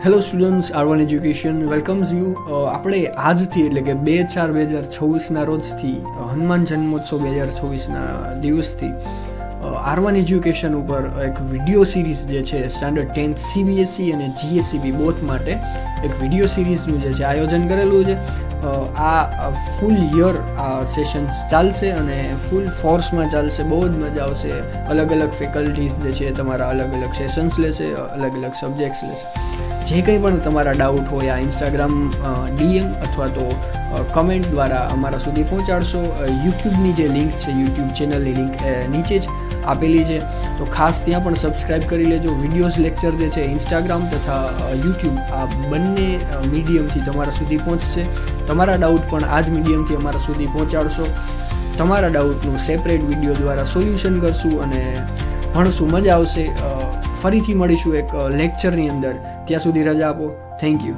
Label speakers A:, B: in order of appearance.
A: Hello students, R1 education welcomes you. આપણે આજથી એટલે કે 2/4/2024ના રોજથી હનુમાન જન્મોત્સવ 2024ના દિવસથી R1 એજ્યુકેશન ઉપર એક વિડીયો સિરીઝ જે છે સ્ટાન્ડર્ડ 10th CBSE અને GSEB બોથ માટે એક વિડીયો સિરીઝનું જે છે આયોજન કરેલું છે. આ ફૂલ યર આ સેશન્સ ચાલશે અને ફૂલ ફોર્સમાં ચાલશે. બહુ જ મજા આવશે. અલગ અલગ ફેકલ્ટીઝ જે છે તમારા અલગ અલગ સેશન્સ લેશે, અલગ અલગ સબ્જેક્ટ્સ લેશે. જે કંઈ પણ તમારા ડાઉટ હોય આ ઇન્સ્ટાગ્રામ DM અથવા તો કમેન્ટ દ્વારા અમારા સુધી પહોંચાડશો. યુટ્યુબની જે લિંક છે, યુટ્યુબ ચેનલની લિંક નીચે જ આપેલી છે, તો ખાસ ત્યાં પણ સબસ્ક્રાઈબ કરી લેજો. વિડીયોઝ લેક્ચર જે છે ઇન્સ્ટાગ્રામ તથા યુટ્યુબ આ બંને મીડિયમથી તમારા સુધી પહોંચશે. તમારા ડાઉટ પણ આ જ મીડિયમથી અમારા સુધી પહોંચાડશો. તમારા ડાઉટનું સેપરેટ વિડીયો દ્વારા સોલ્યુશન કરશું અને ભણશું, મજા આવશે. ફરીથી મળીશું એક લેક્ચરની અંદર. ત્યાં સુધી રજા આપો. Thank you.